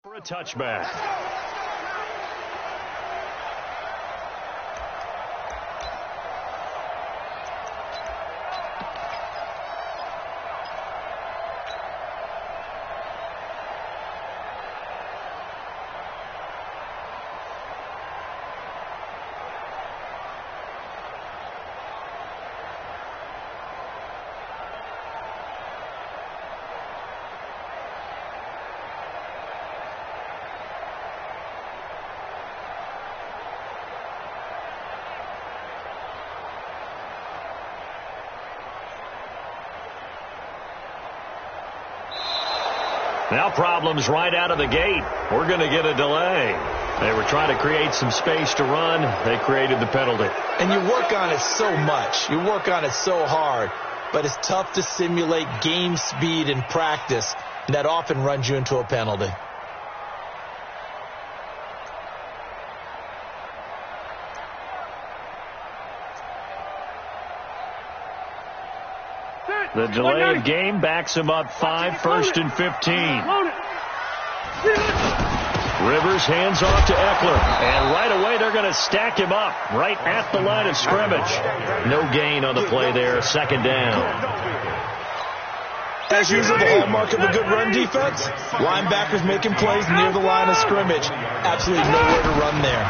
For a touchback. Now problems right out of the gate. We're going to get a delay. They were trying to create some space to run. They created the penalty. And you work on it so much. You work on it so hard. But it's tough to simulate game speed in practice. And that often runs you into a penalty. The delayed game backs him up 5, 1st and 15. Rivers hands off to Eckler. And right away they're going to stack him up right at the line of scrimmage. No gain on the play there. 2nd down. As usual, the hallmark of a good run defense, linebackers making plays near the line of scrimmage. Absolutely nowhere to run there.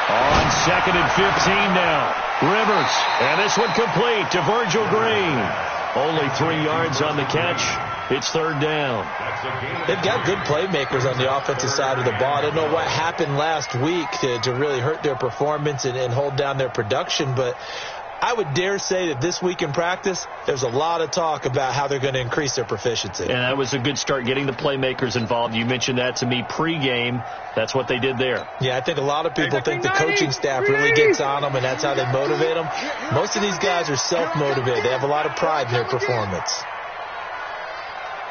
On 2nd and 15 now. Rivers, and this one complete to Virgil Green. Only 3 yards on the catch. It's 3rd down. They've got good playmakers on the offensive side of the ball. I don't know what happened last week to really hurt their performance and hold down their production, but I would dare say that this week in practice, there's a lot of talk about how they're going to increase their proficiency. And that was a good start, getting the playmakers involved. You mentioned that to me pregame. That's what they did there. Yeah, I think a lot of people think the coaching staff really gets on them, and that's how they motivate them. Most of these guys are self-motivated. They have a lot of pride in their performance.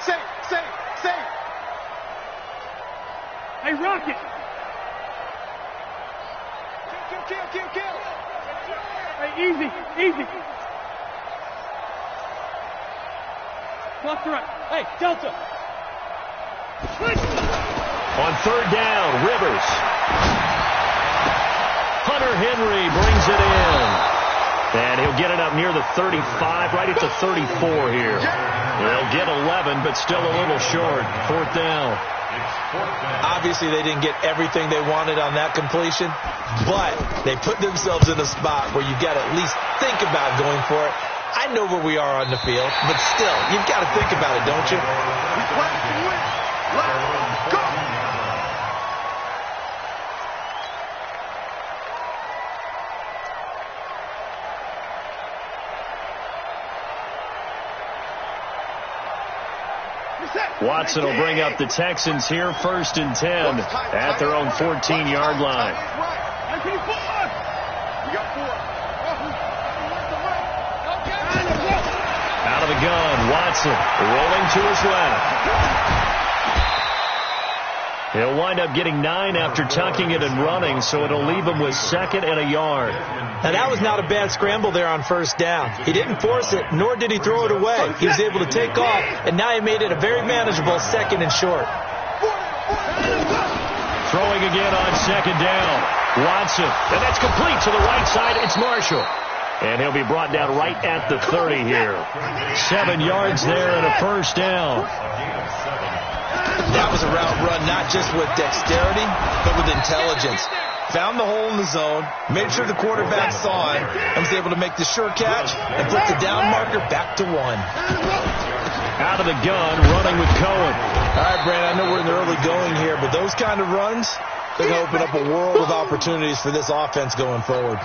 Safe. Hey, Rocket. Kill. Hey, easy. Left to right. Hey, Delta. On 3rd down, Rivers. Hunter Henry brings it in. And he'll get it up near the 35, right at the 34 here. They'll get 11, but still a little short. 4th down. Obviously, they didn't get everything they wanted on that completion, but they put themselves in a spot where you've got to at least think about going for it. I know where we are on the field, but still, you've got to think about it, don't you? Let's go. Watson will bring up the Texans here, 1st and 10 at their own 14-yard line. Out of the gun, Watson rolling to his left. He'll wind up getting 9 after tucking it and running, so it'll leave him with 2nd and a yard. Now, that was not a bad scramble there on 1st down. He didn't force it, nor did he throw it away. He was able to take off, and now he made it a very manageable 2nd and short. Throwing again on 2nd down. Watson, and that's complete to the right side. It's Marshall. And he'll be brought down right at the 30 here. 7 yards there and a 1st down. That was a route run not just with dexterity, but with intelligence. Found the hole in the zone, made sure the quarterback saw it, and was able to make the sure catch and put the down marker back to 1. Out of the gun, running with Cohen. All right, Brandon, I know we're in the early going here, but those kind of runs, they're going to open up a world of opportunities for this offense going forward.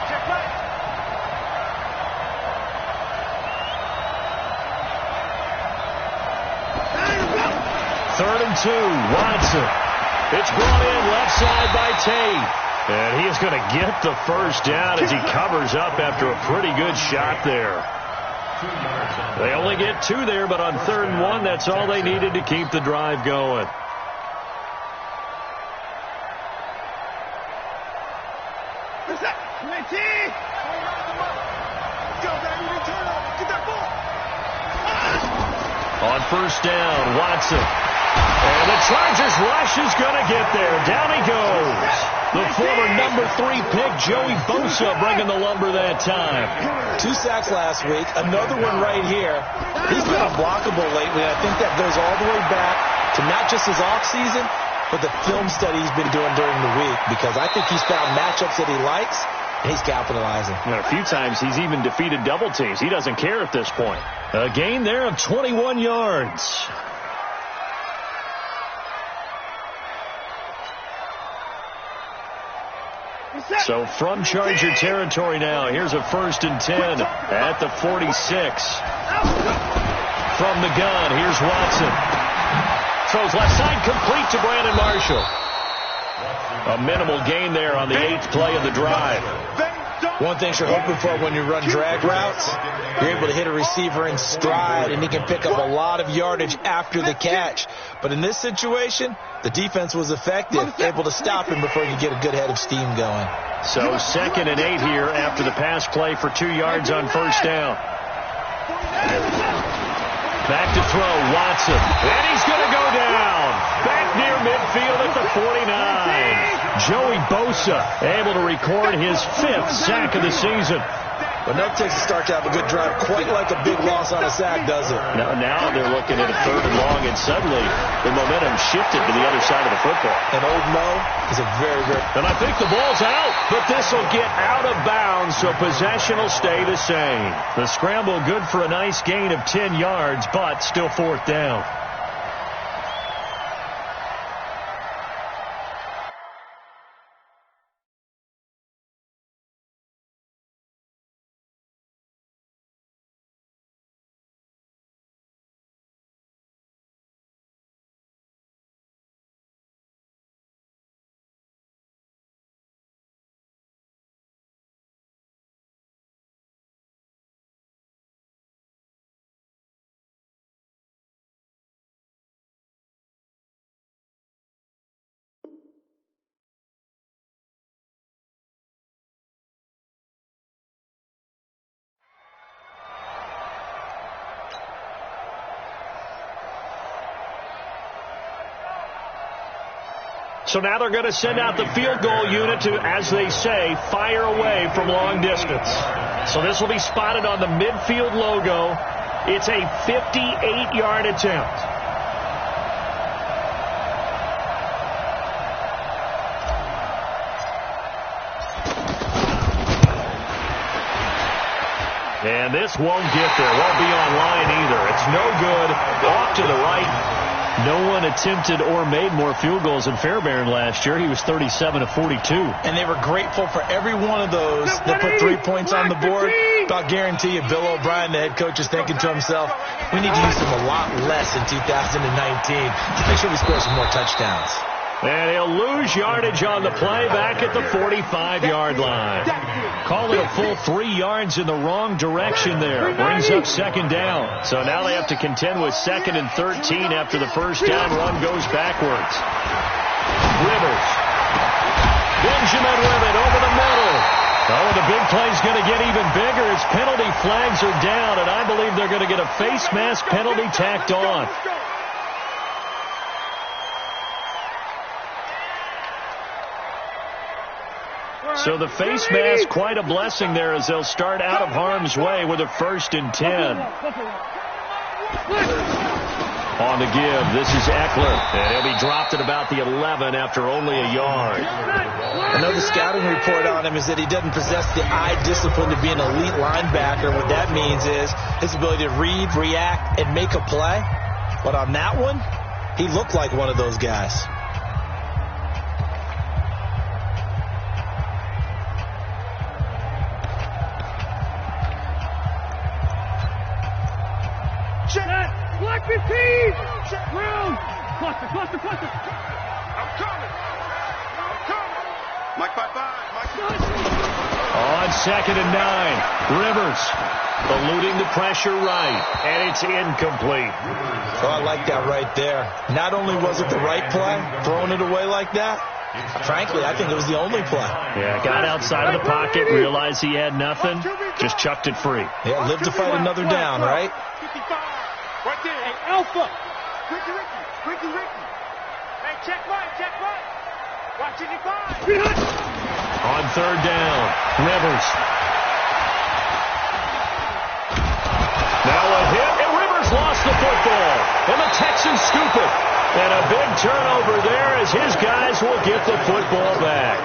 Check back. 3rd and 2, Watson. It's brought in left side by Tate. And he is going to get the 1st down as he covers up after a pretty good shot there. They only get 2 there, but on 3rd and 1, that's all they needed to keep the drive going. On first down, Watson. And the Chargers rush is going to get there. Down he goes. The former number 3 pick, Joey Bosa, bringing the lumber that time. 2 sacks last week. Another one right here. He's been unblockable lately. I think that goes all the way back to not just his offseason, but the film study he's been doing during the week, because I think he's found matchups that he likes, and he's capitalizing. A few times he's even defeated double teams. He doesn't care at this point. A gain there of 21 yards. So from Charger territory now, here's a 1st and 10 at the 46. From the gun, here's Watson. Throws left side, complete to Brandon Marshall. A minimal gain there on the 8th play of the drive. One thing you're hoping for when you run drag routes, you're able to hit a receiver in stride, and he can pick up a lot of yardage after the catch. But in this situation, the defense was effective, able to stop him before you get a good head of steam going. So 2nd and 8 here after the pass play for 2 yards on first down. Back to throw, Watson. And he's going to go down. Back near midfield at the 49. Joey Bosa able to record his 5th sack of the season. But nothing takes a start to have a good drive quite like a big loss on a sack, does it? Now they're looking at a 3rd and long, and suddenly the momentum shifted to the other side of the football. And Old Mo is a very, very... And I think the ball's out, but this will get out of bounds, so possession will stay the same. The scramble good for a nice gain of 10 yards, but still 4th down. So now they're going to send out the field goal unit to, as they say, fire away from long distance. So this will be spotted on the midfield logo. It's a 58-yard attempt. And this won't get there. Won't be on line either. It's no good. Off to the right. No one attempted or made more field goals than Fairbairn last year. He was 37 of 42. And they were grateful for every one of those that put 3 points on the board. I'll guarantee you Bill O'Brien, the head coach, is thinking to himself, we need to use them a lot less in 2019 to make sure we score some more touchdowns. And he'll lose yardage on the play back at the 45-yard line. Call it a full 3 yards in the wrong direction there. Brings up 2nd down. So now they have to contend with 2nd and 13 after the first down run goes backwards. Rivers. Benjamin Ribbit over the middle. Oh, the big play's going to get even bigger as penalty flags are down, and I believe they're going to get a face mask penalty tacked on. So the face mask, quite a blessing there as they'll start out of harm's way with a 1st and 10. On the give, this is Eckler. And he'll be dropped at about the 11 after only a yard. I know the scouting report on him is that he doesn't possess the eye discipline to be an elite linebacker. What that means is his ability to read, react, and make a play. But on that one, he looked like one of those guys. Black 15! Room! Cluster! I'm coming! Mike 5-5! On 2nd and 9, Rivers eluding the pressure right, and it's incomplete. Oh, I like that right there. Not only was it the right play, throwing it away like that, Frankly, I think it was the only play. Yeah, got outside of the pocket, realized he had nothing, just chucked it free. Yeah, live to fight another down, right? Right there. Hey, Alpha. Ricky. Hey, check right. Watch it, On third down, Rivers. Now a hit, and Rivers lost the football. And the Texans scoop it. And a big turnover there as his guys will get the football back.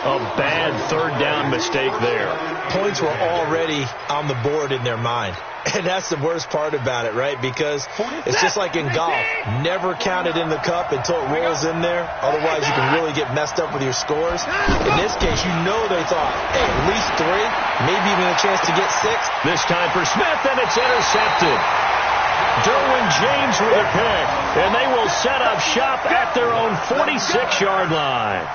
A bad third down mistake there. Points were already on the board in their mind. And that's the worst part about it, right? Because it's just like in golf. Never count it in the cup until it rolls in there. Otherwise, you can really get messed up with your scores. In this case, you know they thought, hey, at least 3, maybe even a chance to get 6. This time for Smith, and it's intercepted. Derwin James with a pick, and they will set up shop at their own 46-yard line.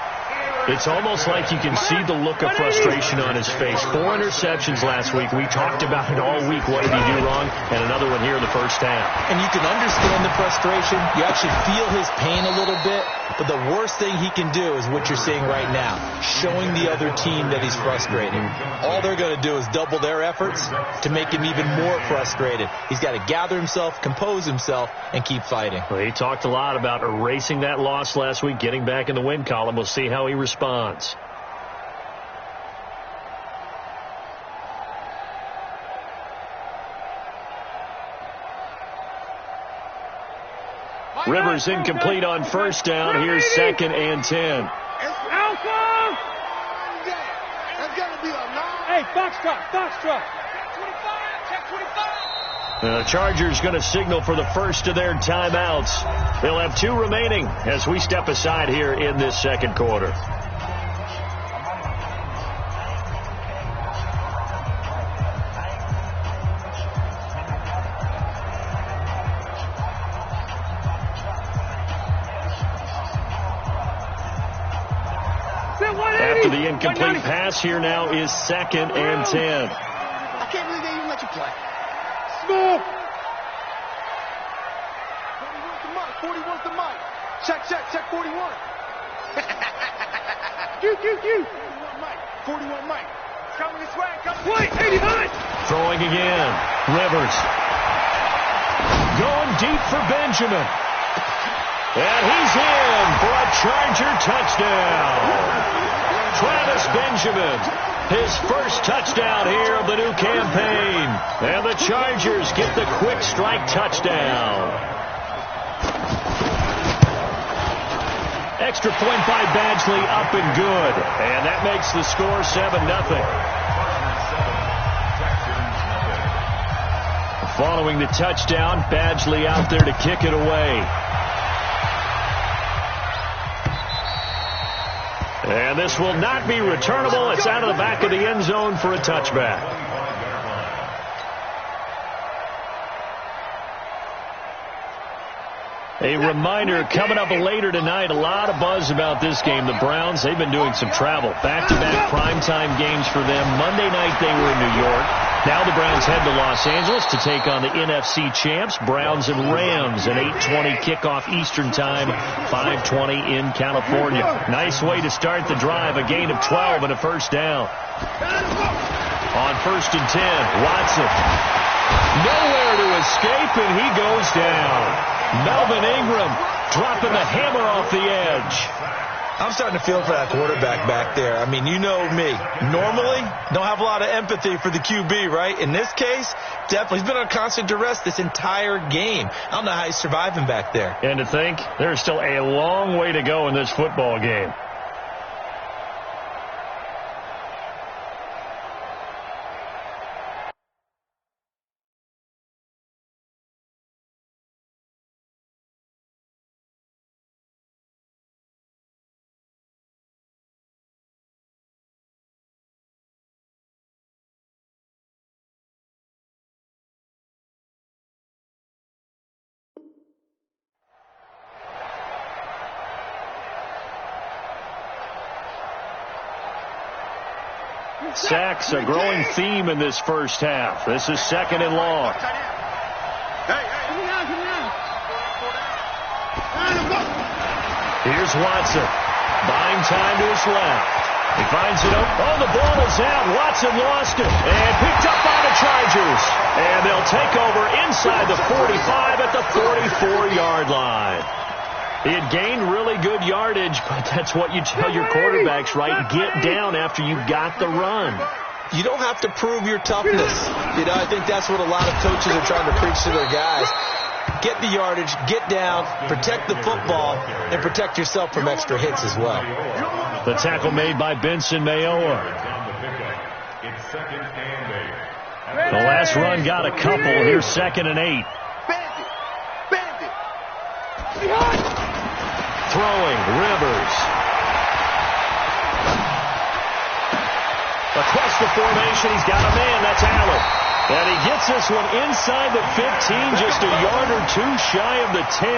It's almost like you can see the look of frustration on his face. 4 interceptions last week. We talked about it all week. What did he do wrong? And another one here in the first half. And you can understand the frustration. You actually feel his pain a little bit. But the worst thing he can do is what you're seeing right now, showing the other team that he's frustrated. All they're going to do is double their efforts to make him even more frustrated. He's got to gather himself, compose himself, and keep fighting. Well, he talked a lot about erasing that loss last week, getting back in the win column. We'll see how he responds. Rivers incomplete on first down. Here's 2nd and 10. Alpha! Hey, Foxtrot. The Chargers going to signal for the first of their timeouts. They'll have 2 remaining as we step aside here in this second quarter. After the incomplete pass, here now is 2nd and 10. I can't believe they even let you play. Small. 41's the mic. Check 41. Q. 41 mic. Coming this way. Wait, 89. Throwing again. Rivers. Going deep for Benjamin. And he's in for a Charger touchdown. Travis Benjamin, his first touchdown here of the new campaign. And the Chargers get the quick strike touchdown. Extra point by Badgley, up and good. And that makes the score 7-0. Following the touchdown, Badgley out there to kick it away. And this will not be returnable. It's out of the back of the end zone for a touchback. A reminder, coming up later tonight, a lot of buzz about this game. The Browns, they've been doing some travel. Back-to-back primetime games for them. Monday night they were in New York. Now the Browns head to Los Angeles to take on the NFC champs, Browns and Rams, an 8:20 kickoff Eastern time, 5:20 in California. Nice way to start the drive, a gain of 12 and a first down. On 1st and 10, Watson. Nowhere to escape, and he goes down. Melvin Ingram dropping the hammer off the edge. I'm starting to feel for that quarterback back there. I mean, you know me. Normally, don't have a lot of empathy for the QB, right? In this case, definitely. He's been on constant duress this entire game. I don't know how he's surviving back there. And to think, there's still a long way to go in this football game. Sacks, a growing theme in this first half. This is 2nd and long. Here's Watson. Buying time to his left. He finds it open. Oh, the ball is out. Watson lost it. And picked up by the Chargers. And they'll take over inside the 45 at the 44-yard line. He had gained really good yardage, but that's what you tell your quarterbacks, right? Get down after you got the run. You don't have to prove your toughness. I think that's what a lot of coaches are trying to preach to their guys. Get the yardage, get down, protect the football, and protect yourself from extra hits as well. The tackle made by Benson Mayowa. The last run got a couple. Here's 2nd and 8. Throwing, Rivers. Across the formation, he's got a man. That's Allen. And he gets this one inside the 15, just a yard or two shy of the 10.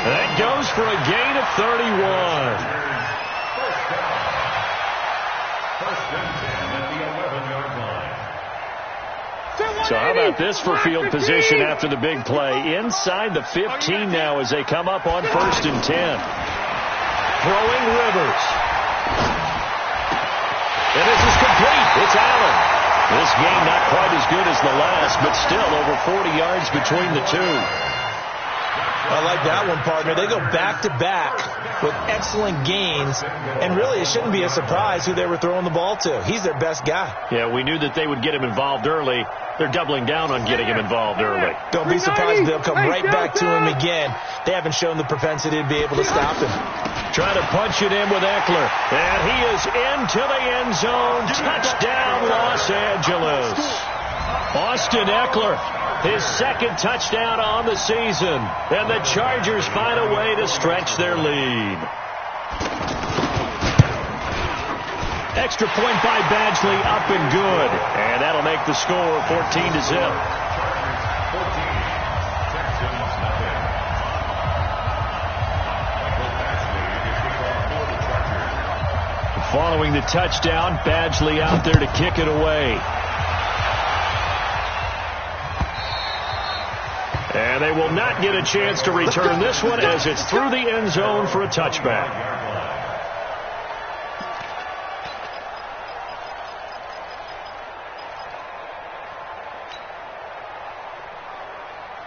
That goes for a gain of 31. So how about this for field position after the big play? Inside the 15 now as they come up on 1st and 10. Throwing Rivers. And this is complete. It's Allen. This game not quite as good as the last, but still over 40 yards between the two. I like that one, partner. They go back-to-back with excellent gains, and really it shouldn't be a surprise who they were throwing the ball to. He's their best guy. Yeah, we knew that they would get him involved early. They're doubling down on getting him involved early. Don't be surprised if they'll come right back to him again. They haven't shown the propensity to be able to stop him. Trying to punch it in with Eckler. And he is into the end zone. Touchdown, Los Angeles. Austin Eckler, his 2nd touchdown on the season. And the Chargers find a way to stretch their lead. Extra point by Badgley, up and good. And that'll make the score 14-0. Following the touchdown, Badgley out there to kick it away. And they will not get a chance to return this one as it's through the end zone for a touchback.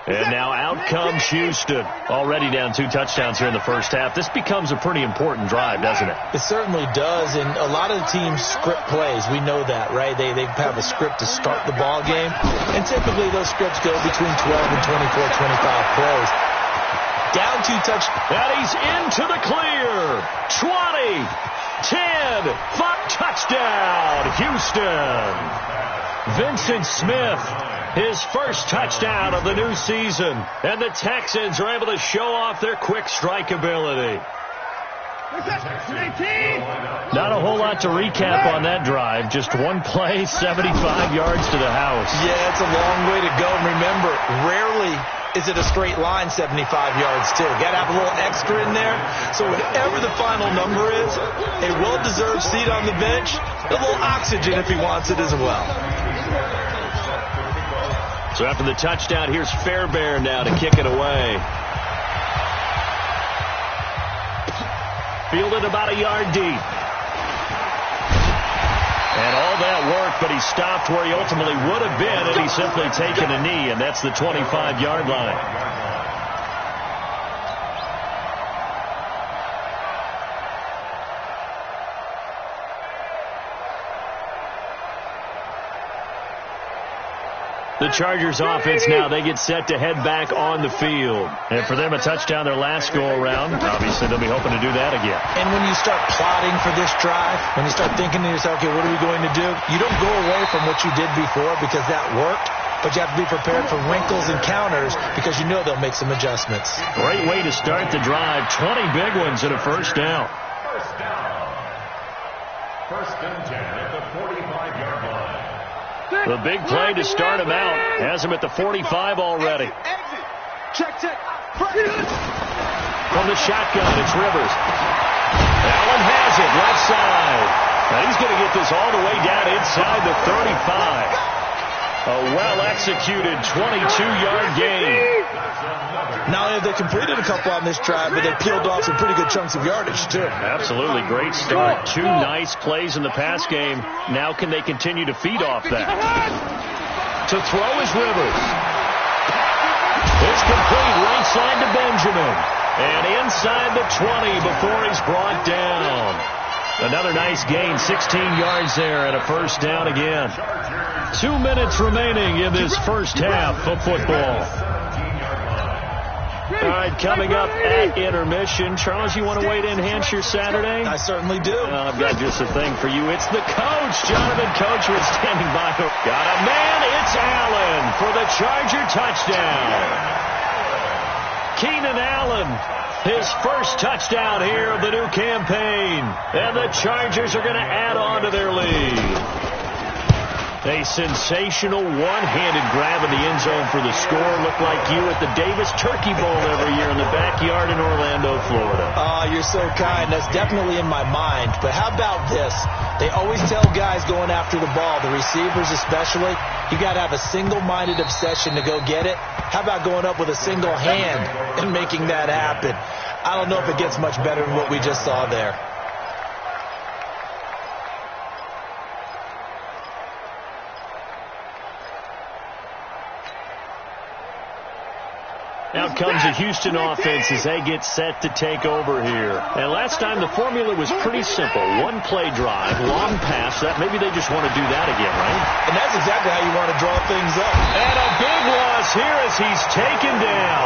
And now out comes Houston. Already down 2 touchdowns here in the first half. This becomes a pretty important drive, doesn't it? It certainly does, and a lot of the teams script plays. We know that, right? They have a script to start the ball game, and typically those scripts go between 12 and 24, 25 plays. Down 2 touchdowns. And he's into the clear. 20, 10, 5, touchdown, Houston. Vincent Smith, his first touchdown of the new season. And the Texans are able to show off their quick strike ability. Not a whole lot to recap on that drive. Just one play, 75 yards to the house. Yeah, it's a long way to go. And remember, rarely is it a straight line 75 yards, too. Got to have a little extra in there. So whatever the final number is, a well-deserved seat on the bench, a little oxygen if he wants it as well. So after the touchdown, here's Fairbairn now to kick it away. Fielded about a yard deep. And all that work, but he stopped where he ultimately would have been had he simply taken a knee, and that's the 25-yard line. The Chargers offense now, they get set to head back on the field. And for them, a touchdown their last go-around. Obviously, they'll be hoping to do that again. And when you start plotting for this drive, when you start thinking to yourself, okay, what are we going to do? You don't go away from what you did before because that worked, but you have to be prepared for wrinkles and counters because you know they'll make some adjustments. Great way to start the drive. 20 big ones and a first down. First and 10 at the 45-yard line. The big play to start him out. Has him at the 45 already. Check. From the shotgun, it's Rivers. Allen has it, left side. Now he's going to get this all the way down inside the 35. A well-executed 22-yard gain. Not only have they completed a couple on this drive, but they peeled off some pretty good chunks of yardage, too. Absolutely. Great start. 2 nice plays in the pass game. Now can they continue to feed off that? To throw is Rivers. It's complete right side to Benjamin. And inside the 20 before he's brought down. Another nice gain, 16 yards there and a first down again. 2 minutes remaining in this first half of football. All right, coming up at intermission. Charles, you want to wait in, enhance your Saturday? I certainly do. I've got just a thing for you. It's the coach, Jonathan Coachman, standing by. Got a man. It's Allen for the Charger touchdown. Keenan Allen, his first touchdown here of the new campaign. And the Chargers are going to add on to their lead. A sensational one-handed grab in the end zone for the score. Looked like you at the Davis Turkey Bowl every year in the backyard in Orlando, Florida. Oh, you're so kind. That's definitely in my mind. But how about this? They always tell guys going after the ball, the receivers especially, you got to have a single-minded obsession to go get it. How about going up with a single hand and making that happen? I don't know if it gets much better than what we just saw there. Now comes the Houston offense as they get set to take over here. And last time the formula was pretty simple. One play drive, long pass. That maybe they just want to do that again, right? And that's exactly how you want to draw things up. And a big loss here as he's taken down.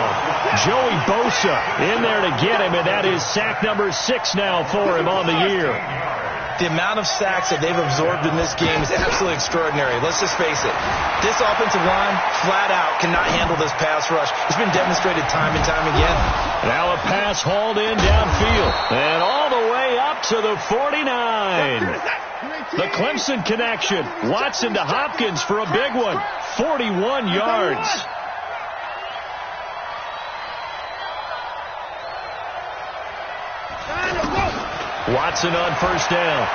Joey Bosa in there to get him, and that is sack number 6 now for him on the year. The amount of sacks that they've absorbed in this game is absolutely extraordinary. Let's just face it. This offensive line, flat out, cannot handle this pass rush. It's been demonstrated time and time again. Now a pass hauled in downfield. And all the way up to the 49. The Clemson connection. Watson to Hopkins for a big one. 41 yards. Watson on first down.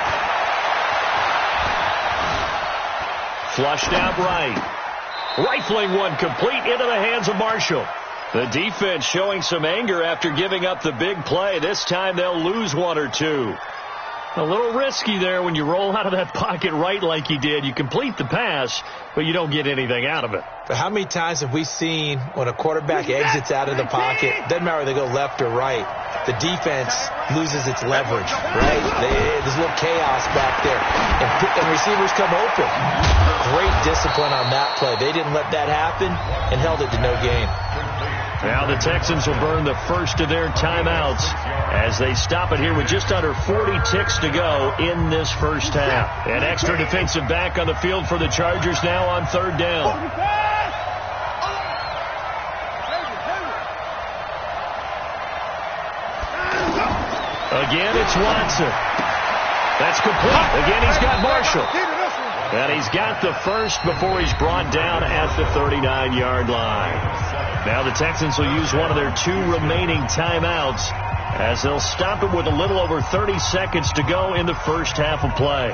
Flushed out right. Rifling one complete into the hands of Marshall. The defense showing some anger after giving up the big play. This time they'll lose 1 or 2. A little risky there when you roll out of that pocket right like you did. You complete the pass, but you don't get anything out of it. But how many times have we seen when a quarterback exits out of the pocket, doesn't matter whether they go left or right, the defense loses its leverage, right? There's a little chaos back there, and receivers come open. Great discipline on that play. They didn't let that happen and held it to no gain. Now the Texans will burn the first of their timeouts as they stop it here with just under 40 ticks to go in this first half. An extra defensive back on the field for the Chargers now on third down. Again, it's Watson. That's complete. Again, he's got Marshall. And he's got the first before he's brought down at the 39-yard line. Now the Texans will use one of their 2 remaining timeouts as they'll stop it with a little over 30 seconds to go in the first half of play.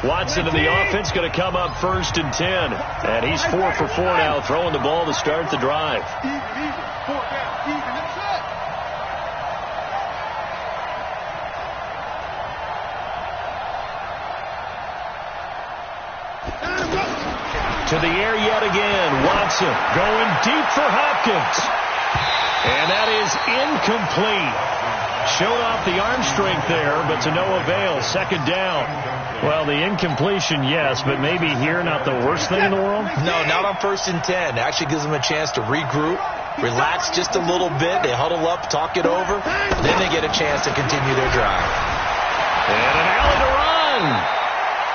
Watson in the offense going to come up 1st and 10. And he's 4 for 4 now, throwing the ball to start the drive. To the air yet again. Watson going deep for Hopkins. And that is incomplete. Showed off the arm strength there, but to no avail. Second down. Well, the incompletion, yes, but maybe here not the worst thing in the world? No, not on 1st and 10. It actually gives them a chance to regroup, relax just a little bit. They huddle up, talk it over. Then they get a chance to continue their drive. And an alley to run.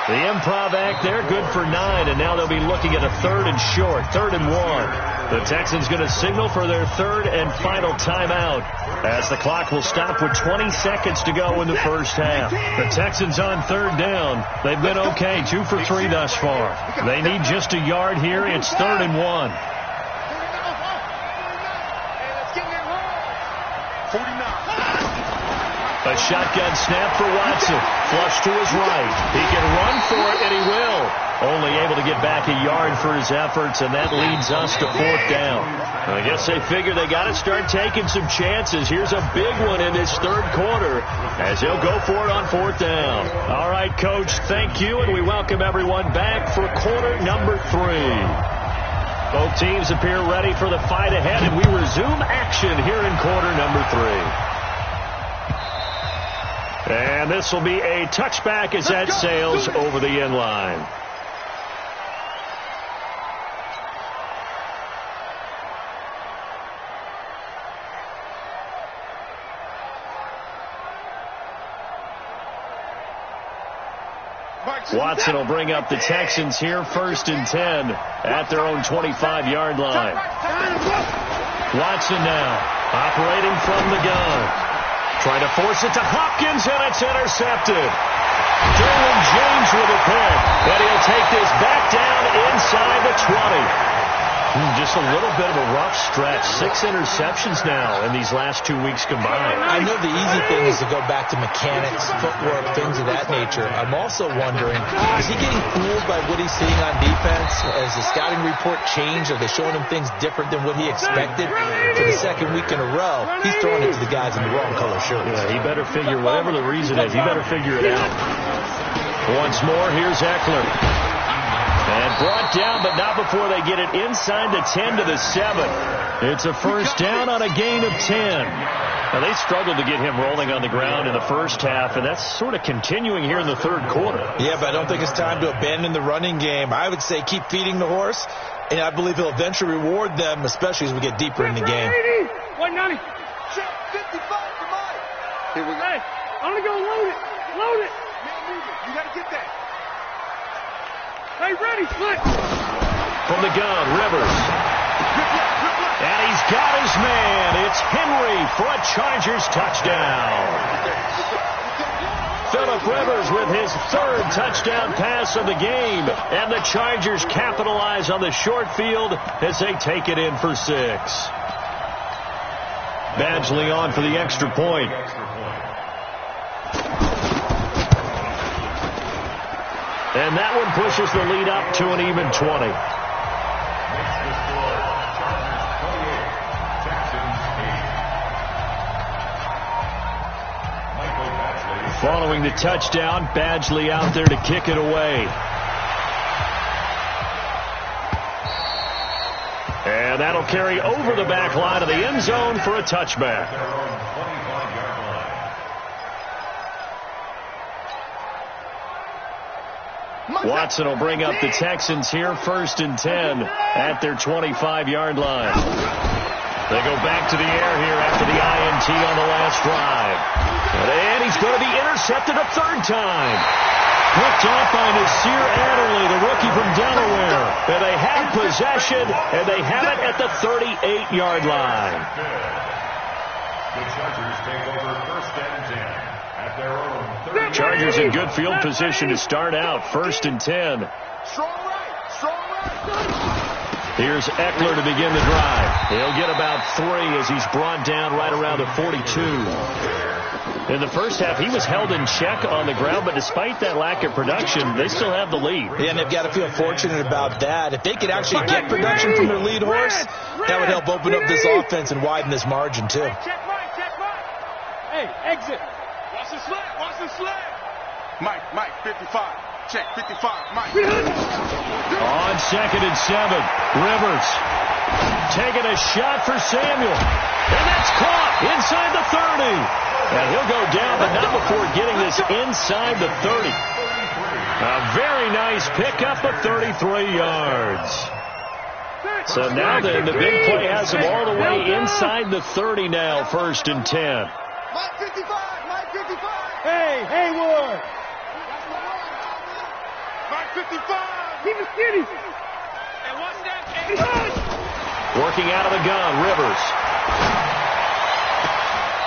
The improv act there, good for 9, and now they'll be looking at a 3rd and short, 3rd and 1. The Texans going to signal for their 3rd and final timeout as the clock will stop with 20 seconds to go in the first half. The Texans on 3rd down. They've been okay, 2 for 3 thus far. They need just a yard here. It's 3rd and 1. 49. A shotgun snap for Watson. Flush to his right. He can run for it, and he will. Only able to get back a yard for his efforts, and that leads us to 4th down. I guess they figure they got to start taking some chances. Here's a big one in this 3rd quarter as he'll go for it on 4th down. All right, Coach, thank you, and we welcome everyone back for quarter number 3. Both teams appear ready for the fight ahead, and we resume action here in quarter number 3. And this will be a touchback as that sails over the end line. Watson will bring up the Texans here 1st and 10 at their own 25-yard line. Watson now operating from the gun. Trying to force it to Hopkins, and it's intercepted. Derwin James with a pick, and he'll take this back down inside the 20. Just a little bit of a rough stretch. 6 interceptions now in these last 2 weeks combined. I know the easy thing is to go back to mechanics, footwork, things of that nature. I'm also wondering, is he getting fooled by what he's seeing on defense? Has the scouting report changed? Are they showing him things different than what he expected? For the 2nd week in a row, he's throwing it to the guys in the wrong color shirts. Yeah, he better figure, whatever the reason is, he better figure it out. Once more, here's Eckler. And brought down, but not before they get it inside the 10 to the 7. It's a 1st down on a gain of 10. Now, they struggled to get him rolling on the ground in the first half, and that's sort of continuing here in the 3rd quarter. Yeah, but I don't think it's time to abandon the running game. I would say keep feeding the horse, and I believe he'll eventually reward them, especially as we get deeper in the game. 190. Check 55 to Mike. Here we go. Hey, I'm going to go load it. Load it. Man, move it. You got to get that. Hey, ready, split. From the gun, Rivers. And he's got his man. It's Henry for a Chargers touchdown. Phillip Rivers with his 3rd touchdown pass of the game. And the Chargers capitalize on the short field as they take it in for 6. Badgley on for the extra point. And that one pushes the lead up to an even 20. Following the touchdown, Badgley out there to kick it away. And that'll carry over the back line of the end zone for a touchback. Watson will bring up the Texans here 1st and 10 at their 25-yard line. They go back to the air here after the INT on the last drive. And he's going to be intercepted a 3rd time. Picked off by Nasir Adderley, the rookie from Delaware. And they have possession, and they have it at the 38-yard line. The Chargers take over 1st and 10 at their own 30. Chargers in good field position to start out. 1st and 10. Strong right. Strong right. Here's Eckler to begin the drive. He'll get about 3 as he's brought down right around the 42. In the first half, he was held in check on the ground, but despite that lack of production, they still have the lead. Yeah, and they've got to feel fortunate about that. If they could actually get production from their lead horse, that would help open up this offense and widen this margin, too. Check Mike. Hey, exit. Watch the slant. Watch the slant. Mike, 55. Check 55, Mike. On 2nd and 7, Rivers taking a shot for Samuel. And that's caught inside the 30. And he'll go down, but not before getting this inside the 30. A very nice pickup of 33 yards. So now then, the big play has him all the way inside the 30 now, 1st and 10. Mike 55, Mike 55. Hey, Haywood. Mike 55. Keep it skinny. And watch that. Working out of the gun, Rivers.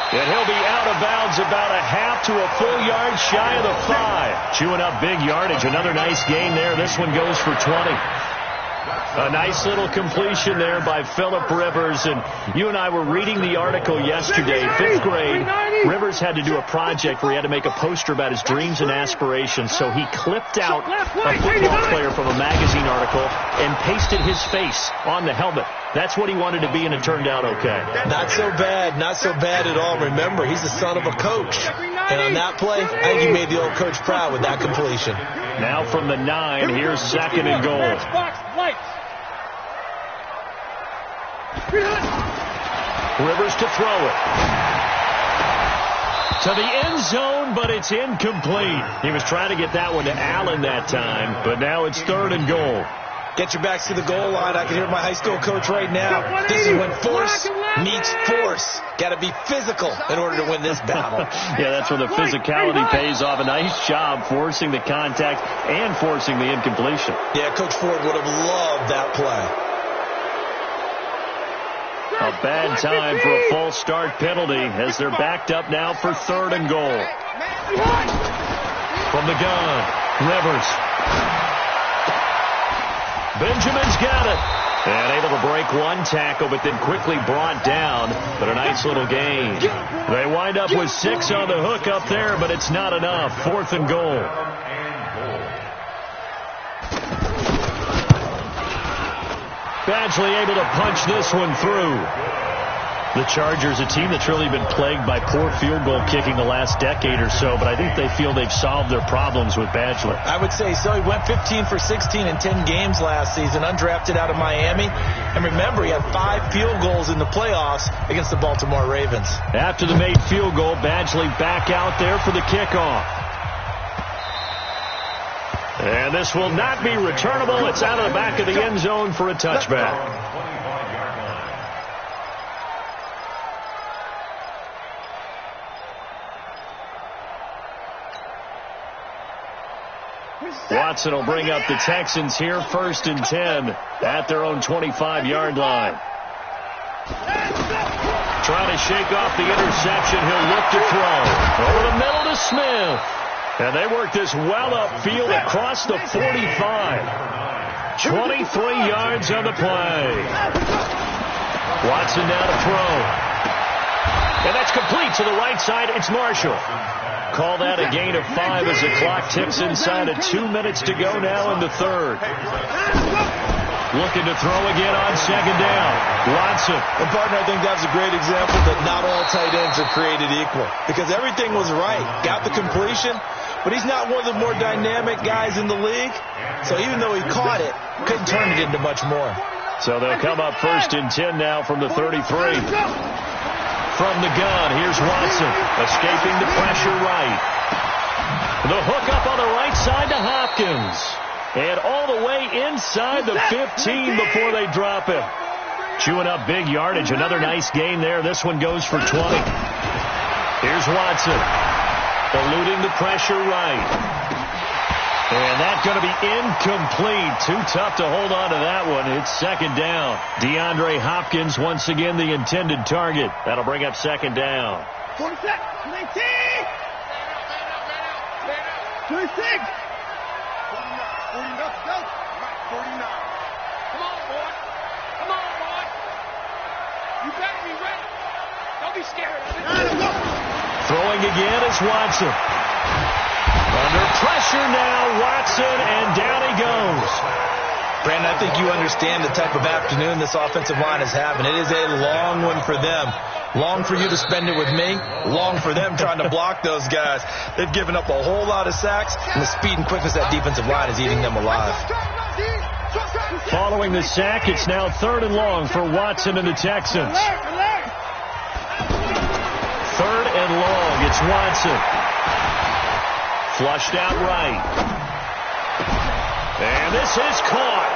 And he'll be out of bounds about a half to a full yard shy of the 5. Chewing up big yardage. Another nice gain there. This one goes for 20. A nice little completion there by Phillip Rivers. And you and I were reading the article yesterday. 5th grade, Rivers had to do a project where he had to make a poster about his dreams and aspirations. So he clipped out a football player from a magazine article and pasted his face on the helmet. That's what he wanted to be, and it turned out okay. Not so bad. Not so bad at all. Remember, he's the son of a coach. And on that play, I think he made the old coach proud with that completion. Now from the 9, here's 2nd and goal. Rivers to throw it. To the end zone, but it's incomplete. He was trying to get that one to Allen that time, but now it's 3rd and goal. Get your backs to the goal line. I can hear my high school coach right now. This is when force meets force. Got to be physical in order to win this battle. Yeah, that's where the physicality pays off. A nice job forcing the contact and forcing the incompletion. Yeah, Coach Ford would have loved that play. A bad time for a false start penalty as they're backed up now for 3rd and goal. From the gun, Rivers. Benjamin's got it. And able to break one tackle, but then quickly brought down. But a nice little gain. They wind up with 6 on the hook up there, but it's not enough. 4th and goal. Badgley able to punch this one through. The Chargers, a team that's really been plagued by poor field goal kicking the last decade or so, but I think they feel they've solved their problems with Badgley. I would say so. He went 15 for 16 in 10 games last season, undrafted out of Miami. And remember, he had 5 field goals in the playoffs against the Baltimore Ravens. After the made field goal, Badgley back out there for the kickoff. And this will not be returnable. It's out of the back of the end zone for a touchback. Watson will bring up the Texans here, 1st and 10 at their own 25-yard line. Trying to shake off the interception. He'll look to throw. Over the middle to Smith. And they work this well upfield across the 45. 23 yards on the play. Watson now to throw. And that's complete to the right side. It's Marshall. Call that a gain of 5 as the clock ticks inside of 2 minutes to go now in the 3rd. Looking to throw again on 2nd down. Watson. And partner, I think that's a great example that not all tight ends are created equal. Because everything was right. Got the completion, but he's not one of the more dynamic guys in the league. So even though he caught it, couldn't turn it into much more. So they'll come up 1st and 10 now from the 33. From the gun, here's Watson, escaping the pressure right. The hook up on the right side to Hopkins. And all the way inside the 15 before they drop him. Chewing up big yardage. Another nice gain there. This one goes for 20. Here's Watson, eluding the pressure right. And that's going to be incomplete. Too tough to hold on to that one. It's 2nd down. DeAndre Hopkins once again the intended target. That'll bring up 2nd down. 46, 19, 26. 49. Come on, boy. Come on, boy. You better be ready. Don't be scared of it. Throwing again is Watson. Under pressure now, Watson, and down he goes. Brandon, I think you understand the type of afternoon this offensive line is having. It is a long one for them. Long for you to spend it with me. Long for them trying to block those guys. They've given up a whole lot of sacks, and the speed and quickness of that defensive line is eating them alive. Following the sack, it's now 3rd and long for Watson and the Texans. 3rd and long, it's Watson. Flushed out right. And this is caught.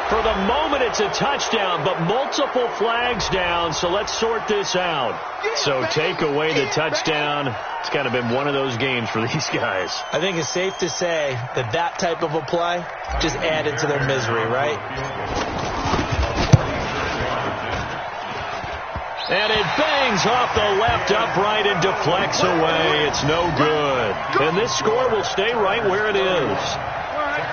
For the moment, it's a touchdown, but multiple flags down, so let's sort this out. So take away the touchdown. It's kind of been one of those games for these guys. I think it's safe to say that that type of a play just added to their misery, right? And it bangs off the left upright and deflects away. It's no good. And this score will stay right where it is.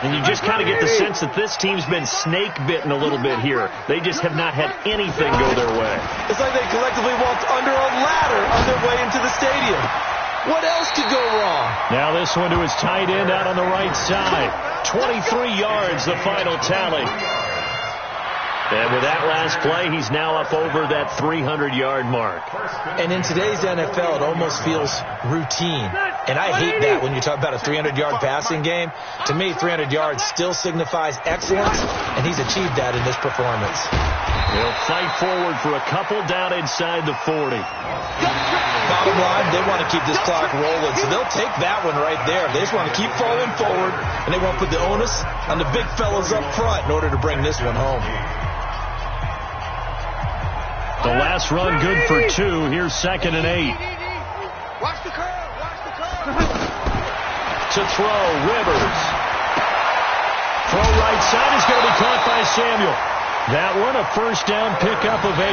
And you just kind of get the sense that this team's been snake-bitten a little bit here. They just have not had anything go their way. It's like they collectively walked under a ladder on their way into the stadium. What else could go wrong? Now this one to his tight end out on the right side. 23 yards, the final tally. And with that last play, he's now up over that 300-yard mark. And in today's NFL, it almost feels routine. And I hate that when you talk about a 300-yard passing game. To me, 300 yards still signifies excellence, and he's achieved that in this performance. He'll fight forward for a couple down inside the 40. Bottom line, they want to keep this clock rolling, so they'll take that one right there. They just want to keep falling forward, and they want to put the onus on the big fellas up front in order to bring this one home. The last run good for 2. Here's 2nd and 8. Watch the curve. Watch the curve. To throw, Rivers. Throw right side is going to be caught by Samuel. That one a first down pickup of 8.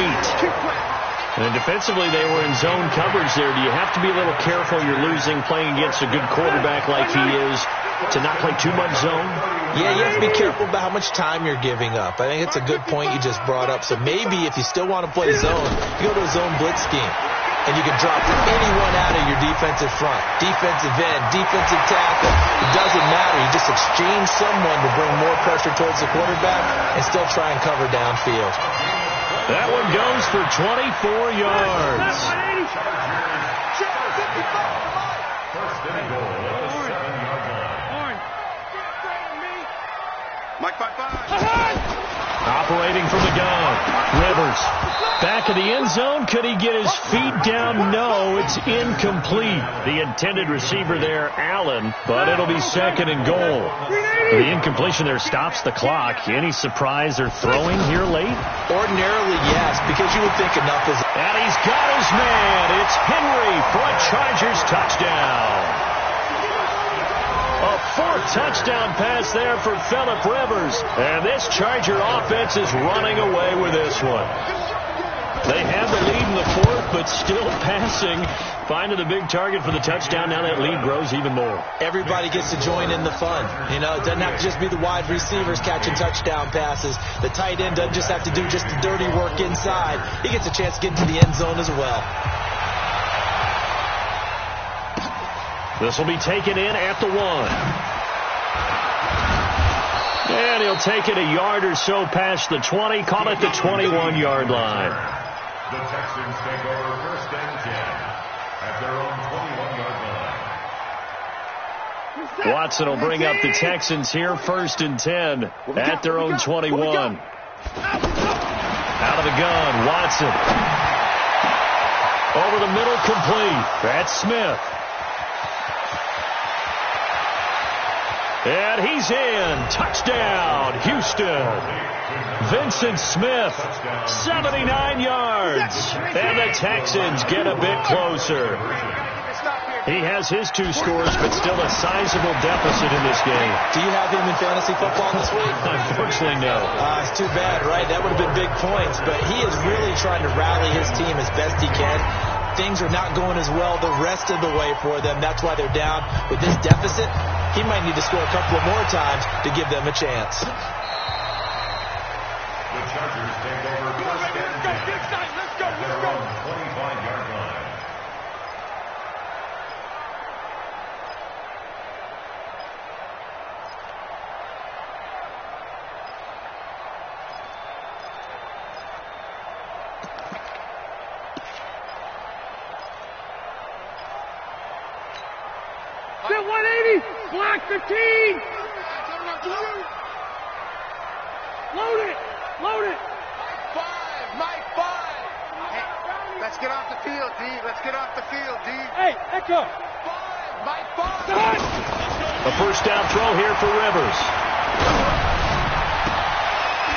And defensively, they were in zone coverage there. Do you have to be a little careful you're losing playing against a good quarterback like he is to not play too much zone? Yeah, you have to be careful about how much time you're giving up. I think it's a good point you just brought up. So maybe if you still want to play zone, you go to a zone blitz scheme. And you can drop anyone out of your defensive front. Defensive end, defensive tackle. It doesn't matter. You just exchange someone to bring more pressure towards the quarterback and still try and cover downfield. That one goes for 24 yards. Mike, 5-5. Operating from the gun. Rivers. Back of the end zone. Could he get his feet down? No, it's incomplete. The intended receiver there, Allen, but it'll be 2nd and goal. The incompletion there stops the clock. Any surprise they're throwing here late? Ordinarily, yes, because you would think enough is... And he's got his man. It's Henry for a Chargers touchdown. A 4th touchdown pass there for Phillip Rivers. And this Charger offense is running away with this one. They have the lead in the 4th, but still passing. Finding the big target for the touchdown. Now that lead grows even more. Everybody gets to join in the fun. You know, it doesn't have to just be the wide receivers catching touchdown passes. The tight end doesn't just have to do just the dirty work inside. He gets a chance to get into the end zone as well. This will be taken in at the 1. And he'll take it a yard or so past the 20. Call it the 21-yard line. The Texans take over 1st and 10 at their own 21-yard line. Watson will bring up the Texans here, 1st and 10 at their own 21. Out of the gun, Watson. Over the middle, complete. That's Smith. And he's in. Touchdown, Houston. Vincent Smith, 79 yards. And the Texans get a bit closer. He has his 2 scores, but still a sizable deficit in this game. Do you have him in fantasy football this week? Unfortunately, no. It's too bad, right? That would have been big points. But he is really trying to rally his team as best he can. Things are not going as well the rest of the way for them. That's why they're down. With this deficit, he might need to score a couple of more times to give them a chance. The Chargers take over 1st and 10 at their own 25-yard line. Still 180. Black 15. Load it. Load it. 5. Mike, 5. Hey, let's get off the field, D. Let's get off the field, D. Hey, Echo. 5. Mike, 5. A first down throw here for Rivers.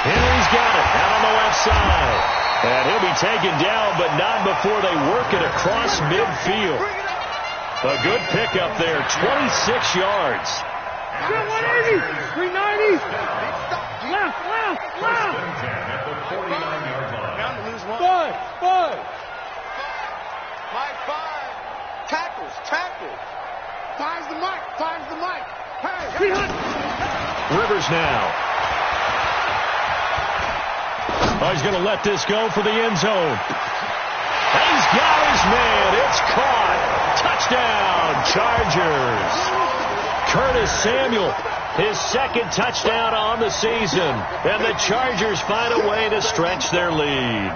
Henry's got it out on the left side. And he'll be taken down, but not before they work it across midfield. A good pickup there, 26 yards. Still 180. 390. Left. At the 49-yard line. Down to lose 1. 5. Mike, 5. Tackles. Finds the mic. Hey. 300. Rivers now. Oh, he's going to let this go for the end zone. He's got his man. It's caught. Touchdown, Chargers. Curtis Samuel, his second touchdown on the season. And the Chargers find a way to stretch their lead.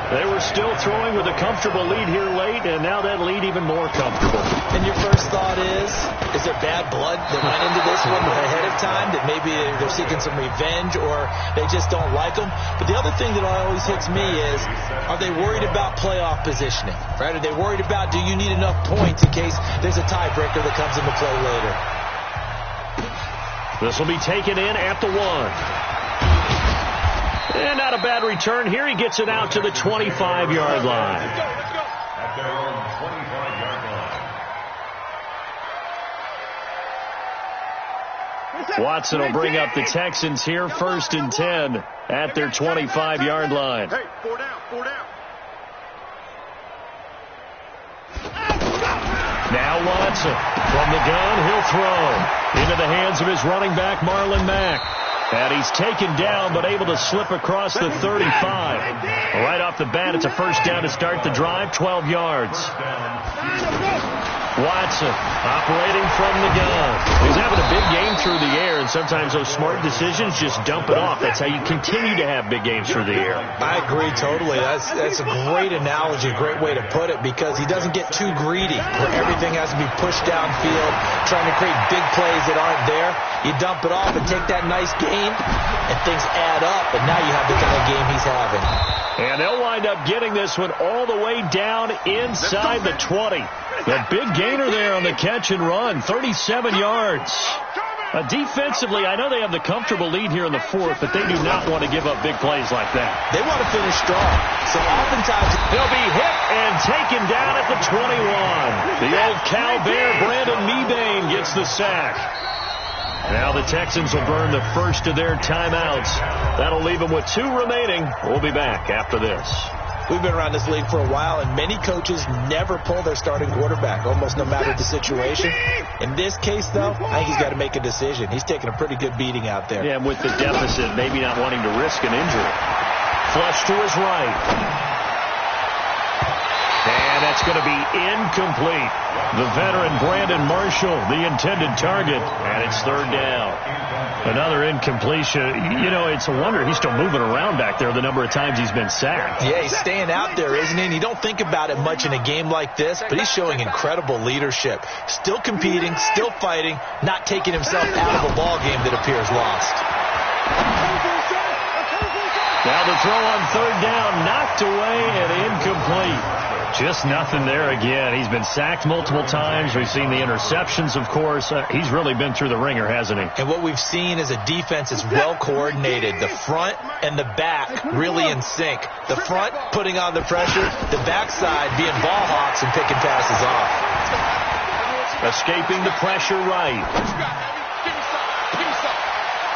They were still throwing with a comfortable lead here late, and now that lead even more comfortable. And your first thought is there bad blood that went into this one ahead of time, that maybe they're seeking some revenge or they just don't like them? But the other thing that always hits me is, are they worried about playoff positioning? Right? Are they worried about, do you need enough points in case there's a tiebreaker that comes into play later? This will be taken in at the 1. And not a bad return here. He gets it out to the 25-yard line. At their own 25-yard line. Watson will bring up the Texans here, 1st and 10 at their 25-yard line. Hey, 4 down, 4 down. Now Watson from the gun, he'll throw into the hands of his running back, Marlon Mack. And he's taken down, but able to slip across the 35. Right off the bat, it's a first down to start the drive, 12 yards. Watson operating from the gun. He's having a big game through the air, and sometimes those smart decisions just dump it off. That's how you continue to have big games through the air. I agree totally. That's a great analogy, great way to put it, because he doesn't get too greedy where everything has to be pushed downfield, trying to create big plays that aren't there. You dump it off and take that nice gain, and things add up, and now you have the kind of game he's having. And they'll wind up getting this one all the way down inside the 20. The big gainer there on the catch and run, 37 yards. Defensively, I know they have the comfortable lead here in the 4th, but they do not want to give up big plays like that. They want to finish strong. So oftentimes he'll be hit and taken down at the 21. The old Cal Bear, Brandon Mebane, gets the sack. Now the Texans will burn the first of their timeouts. That'll leave them with 2 remaining. We'll be back after this. We've been around this league for a while, and many coaches never pull their starting quarterback, almost no matter the situation. In this case, though, I think he's got to make a decision. He's taking a pretty good beating out there. Yeah, and with the deficit, maybe not wanting to risk an injury. Flush to his right. And that's going to be incomplete. The veteran Brandon Marshall, the intended target, and it's 3rd down. Another incompletion. You know, it's a wonder he's still moving around back there the number of times he's been sacked. Yeah, he's staying out there, isn't he? And you don't think about it much in a game like this, but he's showing incredible leadership. Still competing, still fighting, not taking himself out of a ball game that appears lost. Now the throw on 3rd down, knocked away and incomplete. Just nothing there again. He's been sacked multiple times. We've seen the interceptions, of course. He's really been through the ringer, hasn't he? And what we've seen is a defense that's well coordinated. The front and the back really in sync. The front putting on the pressure, the backside being ball hawks and picking passes off. Escaping the pressure right.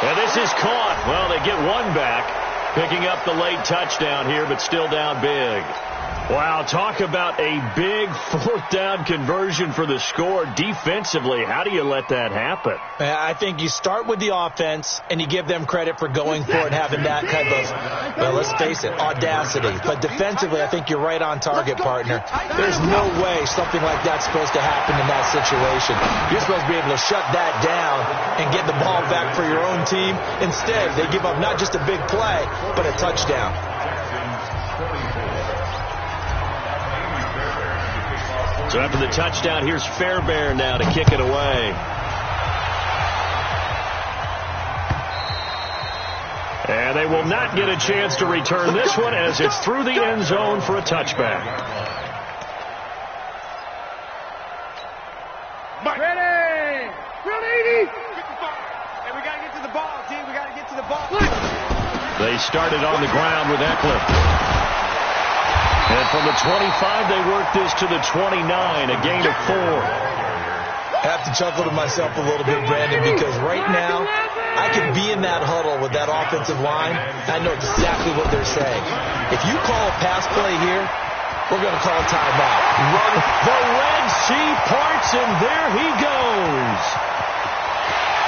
And this is caught. Well, they get one back. Picking up the late touchdown here, but still down big. Wow, talk about a big 4th down conversion for the score. Defensively, how do you let that happen? I think you start with the offense, and you give them credit for going for it and having that type of, well, let's face it, audacity. But defensively, I think you're right on target, partner. There's no way something like that's supposed to happen in that situation. You're supposed to be able to shut that down and get the ball back for your own team. Instead, they give up not just a big play, but a touchdown. So after the touchdown, here's Fairbairn now to kick it away. And they will not get a chance to return this one as it's through the end zone for a touchback. Ready! Ready! 55. And we got to get to the ball, G. We got to get to the ball. They started on the ground with Eckler. And from the 25, they work this to the 29, a gain of 4. I have to chuckle to myself a little bit, Brandon, because right now I could be in that huddle with that offensive line. I know exactly what they're saying. If you call a pass play here, we're going to call a timeout. Run. The Red Sea parts, and there he goes.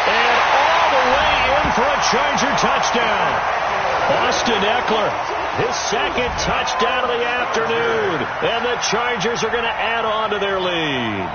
And all the way in for a Charger touchdown. Austin Eckler, his second touchdown of the afternoon. And the Chargers are going to add on to their lead.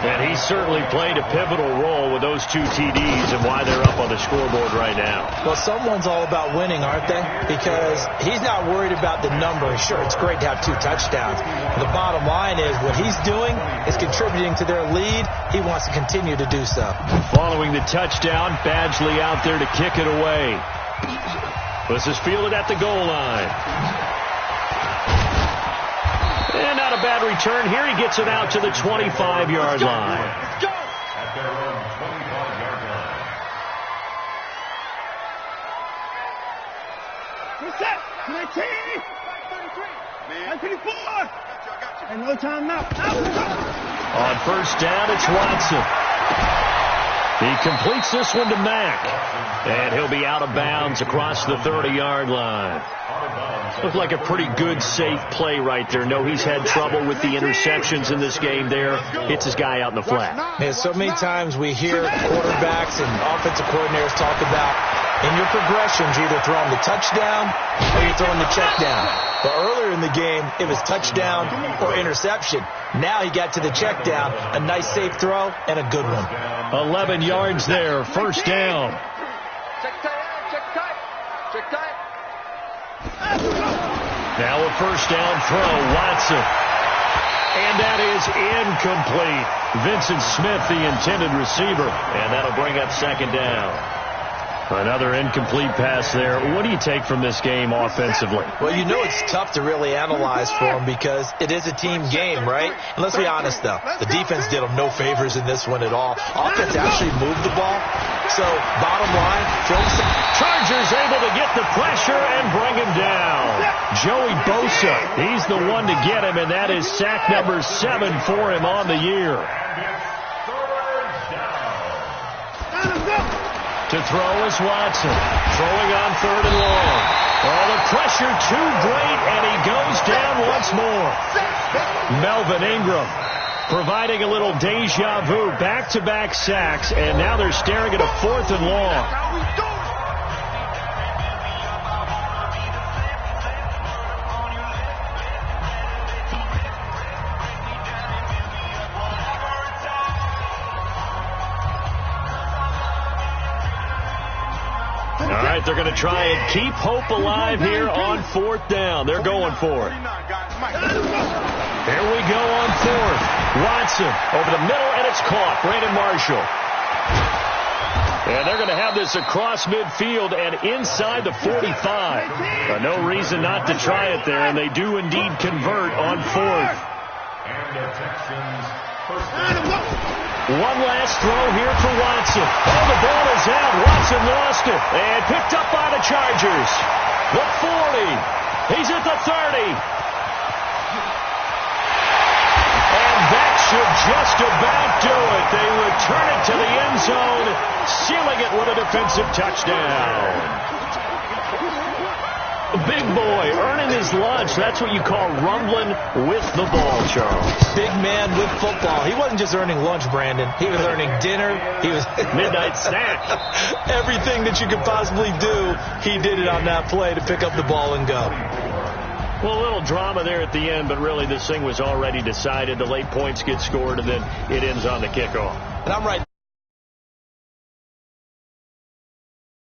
And he certainly played a pivotal role with those 2 TDs and why they're up on the scoreboard right now. Well, someone's all about winning, aren't they? Because he's not worried about the number. Sure, it's great to have 2 touchdowns. The bottom line is what he's doing is contributing to their lead. He wants to continue to do so. Following the touchdown, Badgley out there to kick it away. This is fielded at the goal line. And not a bad return here. He gets it out to the 25-yard line. At their own 25-yard line. What's that? 19! 34! And no time now. On first down, it's Watson. He completes this one to Mack. And he'll be out of bounds across the 30-yard line. Looked like a pretty good, safe play right there. No, he's had trouble with the interceptions in this game there. Hits his guy out in the flat. Man, so many times we hear quarterbacks and offensive coordinators talk about in your progressions, you're either throwing the touchdown or you're throwing the check down. But earlier in the game, it was touchdown or interception. Now he got to the check down, a nice safe throw, and a good one. 11 yards there, first down. Now a first down throw, Watson. And that is incomplete. Vincent Smith, the intended receiver. And that'll bring up second down. Another incomplete pass there. What do you take from this game offensively? Well, you know it's tough to really analyze for them because it is a team game, right? And let's be honest, though. The defense did them no favors in this one at all. Offense actually moved the ball. So, bottom line, Chargers able to get the pressure and bring him down. Joey Bosa, he's the one to get him, and that is sack number 7 for him on the year. To throw is Watson. Throwing on third and long. Oh, the pressure too great, and he goes down once more. Melvin Ingram providing a little deja vu. Back-to-back sacks, and now they're staring at a 4th and long. All right, they're going to try and keep hope alive here on 4th down. They're going for it. Here we go on 4th. Watson over the middle, and it's caught. Brandon Marshall. And they're going to have this across midfield and inside the 45. No reason not to try it there, and they do indeed convert on 4th. And the Texans first down. One last throw here for Watson. Oh, the ball is out. Watson lost it. And picked up by the Chargers. The 40. He's at the 30. And that should just about do it. They return it to the end zone, sealing it with a defensive touchdown. Big boy earning his lunch. That's what you call rumbling with the ball, Charles. Big man with football. He wasn't just earning lunch, Brandon. He was earning dinner. He was midnight snack. Everything that you could possibly do, he did it on that play to pick up the ball and go. Well, a little drama there at the end, but really this thing was already decided. The late points get scored, and then it ends on the kickoff. And I'm right.